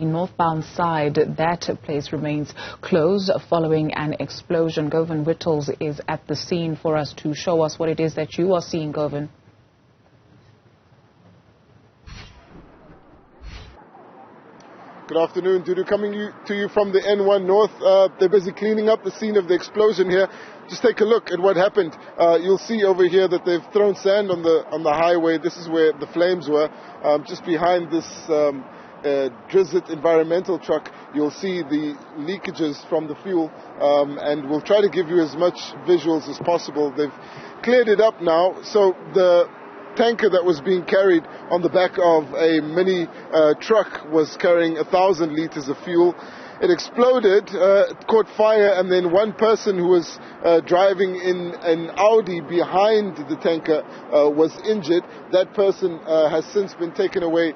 northbound side, that place remains closed following an explosion. Govan Whittles is at the scene for us to show us what it is that you are seeing, Govan. Good afternoon, Dudu. Coming to you from the N1 North. They're busy cleaning up the scene of the explosion here. Just take a look at what happened. You'll see over here that they've thrown sand on the highway. This is where the flames were. Just behind this Drizzt environmental truck, you'll see the leakages from the fuel, and we'll try to give you as much visuals as possible. They've cleared it up now, so the tanker that was being carried on the back of a mini truck was carrying 1,000 liters of fuel. It exploded, it caught fire, and then one person who was driving in an Audi behind the tanker was injured. That person has since been taken away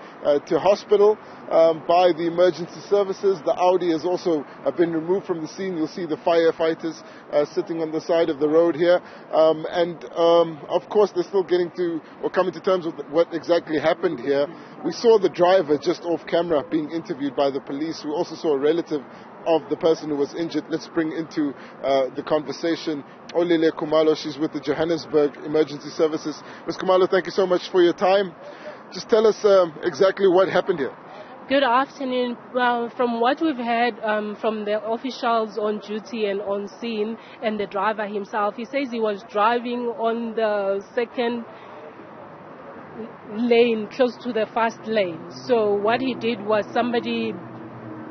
to hospital by the emergency services. The Audi has also been removed from the scene. You'll see the firefighters sitting on the side of the road here. Of course, they're still getting to or coming to terms with what exactly happened here. We saw the driver just off camera being interviewed by the police. We also saw a relative of the person who was injured. Let's bring into the conversation Olile Khumalo. She's with the Johannesburg Emergency Services. Ms. Khumalo, thank you so much for your time. Just tell us exactly what happened here. Good afternoon. Well, from what we've heard from the officials on duty and on scene and the driver himself, he says he was driving on the second lane close to the first lane. So what he did was somebody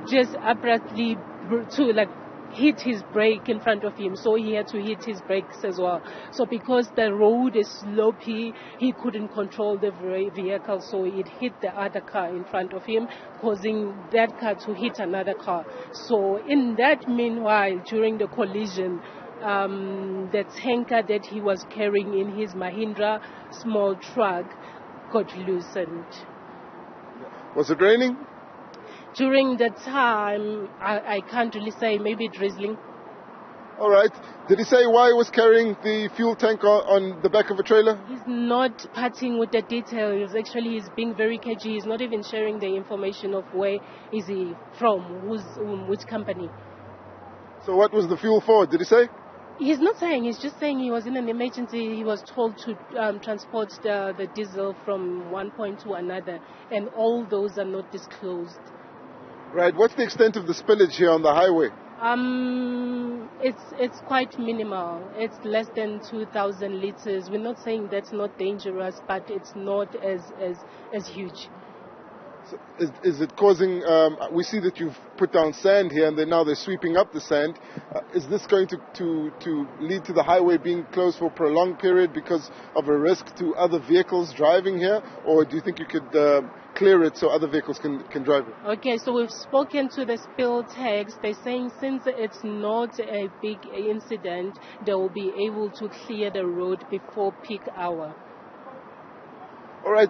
just abruptly hit his brake in front of him, so he had to hit his brakes as well. So because the road is slopey, he couldn't control the vehicle, so it hit the other car in front of him, causing that car to hit another car. So in that meanwhile, during the collision, the tanker that he was carrying in his Mahindra small truck got loosened. Was it raining? During the time, I can't really say, maybe drizzling. All right. Did he say why he was carrying the fuel tank on the back of a trailer? He's not parting with the details. Actually, he's being very cagey. He's not even sharing the information of where is he from, which company. So what was the fuel for? Did he say? He's not saying. He's just saying he was in an emergency. He was told to transport the diesel from one point to another, and all those are not disclosed. Right. What's the extent of the spillage here on the highway? It's quite minimal. It's less than 2,000 liters. We're not saying that's not dangerous, but it's not as huge. So is it causing? We see that you've put down sand here, and now they're sweeping up the sand. Is this going to lead to the highway being closed for a prolonged period because of a risk to other vehicles driving here, or do you think you could clear it so other vehicles can drive it? Okay, so we've spoken to the spill tags. They're saying since it's not a big incident, they will be able to clear the road before peak hour. All right.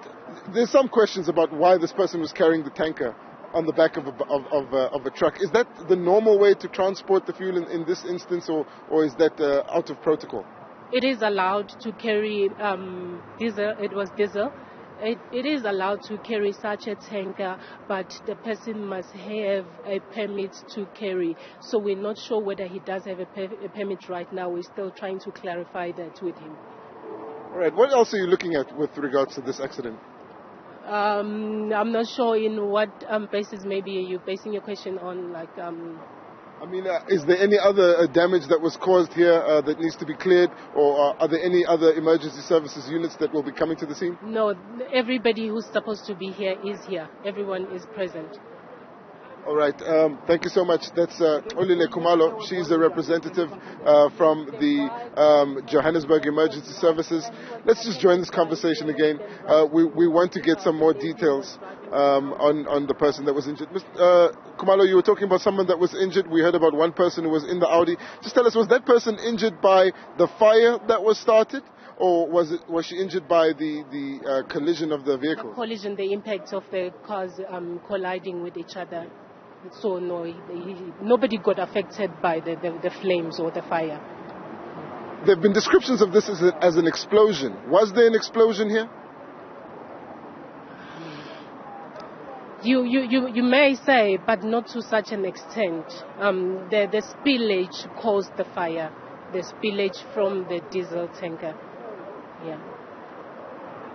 There's some questions about why this person was carrying the tanker on the back of a truck. Is that the normal way to transport the fuel in this instance, or is that out of protocol? It is allowed to carry diesel. It was diesel. It is allowed to carry such a tanker, but the person must have a permit to carry. So we're not sure whether he does have a permit right now. We're still trying to clarify that with him. All right. What else are you looking at with regards to this accident? I'm not sure in what basis. Maybe you're basing your question on, like. I mean, is there any other damage that was caused here that needs to be cleared, or are there any other emergency services units that will be coming to the scene? No, everybody who's supposed to be here is here. Everyone is present. All right. Thank you so much. That's Olile Khumalo. She's a representative from the Johannesburg Emergency Services. Let's just join this conversation again. We want to get some more details on the person that was injured. Mr. Khumalo, you were talking about someone that was injured. We heard about one person who was in the Audi. Just tell us, was that person injured by the fire that was started? Or was she injured by the collision of the vehicle? The collision, the impact of the cars colliding with each other. So no, nobody got affected by the flames or the fire. There have been descriptions of this as an explosion. Was there an explosion here? You may say, but not to such an extent. The spillage caused the fire. The spillage from the diesel tanker. Yeah.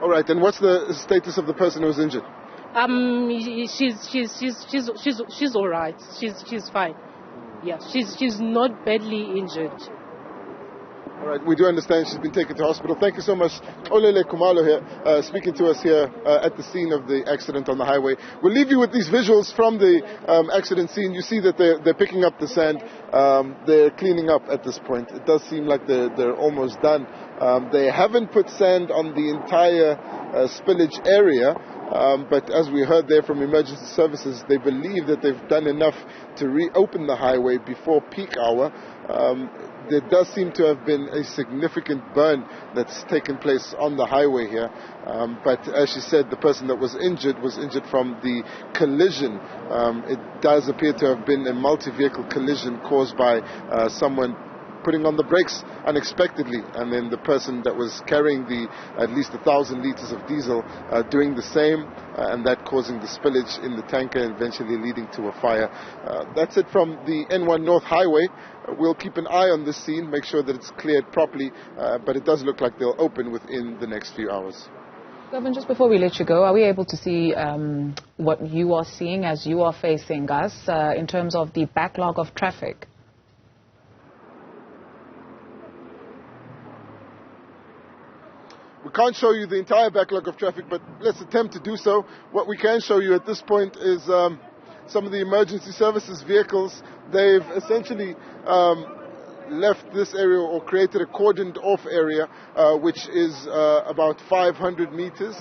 All right. And what's the status of the person who was injured? She's all right. She's fine. Yeah. She's not badly injured. All right, we do understand she's been taken to hospital. Thank you so much. Olele Kumalo here, speaking to us here at the scene of the accident on the highway. We'll leave you with these visuals from the accident scene. You see that they're picking up the sand. They're cleaning up at this point. It does seem like they're almost done. They haven't put sand on the entire spillage area. But as we heard there from emergency services, they believe that they've done enough to reopen the highway before peak hour. There does seem to have been a significant burn that's taken place on the highway here. But as she said, the person that was injured from the collision. It does appear to have been a multi-vehicle collision caused by someone putting on the brakes unexpectedly, and then the person that was carrying the at least 1,000 liters of diesel doing the same, and that causing the spillage in the tanker and eventually leading to a fire. That's it from the N1 North Highway. We'll keep an eye on this scene, make sure that it's cleared properly, but it does look like they'll open within the next few hours. Governor, just before we let you go, are we able to see what you are seeing as you are facing us in terms of the backlog of traffic? We can't show you the entire backlog of traffic, but let's attempt to do so. What we can show you at this point is some of the emergency services vehicles. They've essentially left this area or created a cordoned off area, which is about 500 meters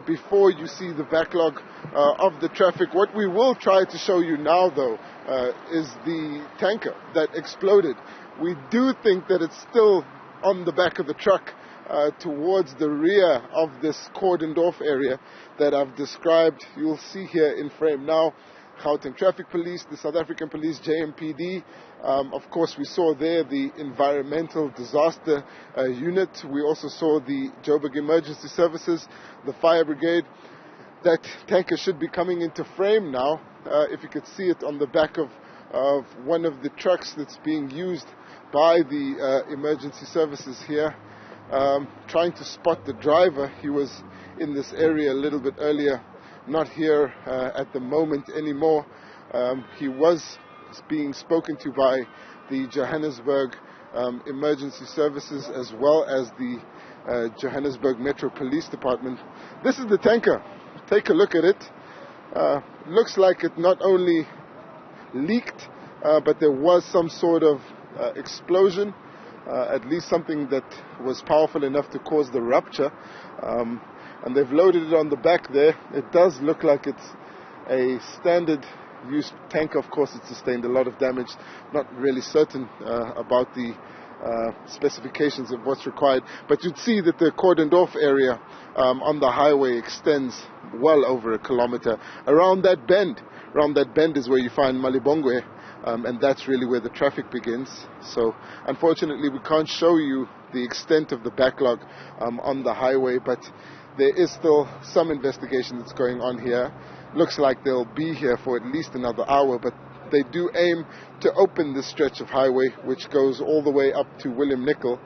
before you see the backlog of the traffic. What we will try to show you now, though, is the tanker that exploded. We do think that it's still on the back of the truck, towards the rear of this cordoned off area that I've described. You'll see here in frame now Gauteng Traffic Police, the South African Police, JMPD. Of course, we saw there the Environmental Disaster Unit. We also saw the Joburg Emergency Services, the Fire Brigade. That tanker should be coming into frame now. If you could see it on the back of one of the trucks that's being used by the emergency services here. Trying to spot the driver. He was in this area a little bit earlier, not here at the moment anymore. He was being spoken to by the Johannesburg Emergency Services as well as the Johannesburg Metro Police Department. This is the tanker. Take a look at it. Looks like it not only leaked, but there was some sort of explosion. At least something that was powerful enough to cause the rupture. And they've loaded it on the back there. It does look like it's a standard use tanker. Of course, it sustained a lot of damage. Not really certain about the specifications of what's required. But you'd see that the cordoned off area on the highway extends well over 1 kilometer. Around that bend is where you find Malibongwe. And that's really where the traffic begins. So unfortunately we can't show you the extent of the backlog on the highway, but there is still some investigation that's going on here. Looks like they'll be here for at least another hour, but they do aim to open this stretch of highway which goes all the way up to William Nicol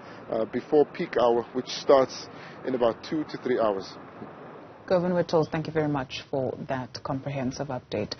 before peak hour, which starts in about 2 to 3 hours. Governor Whittles, thank you very much for that comprehensive update.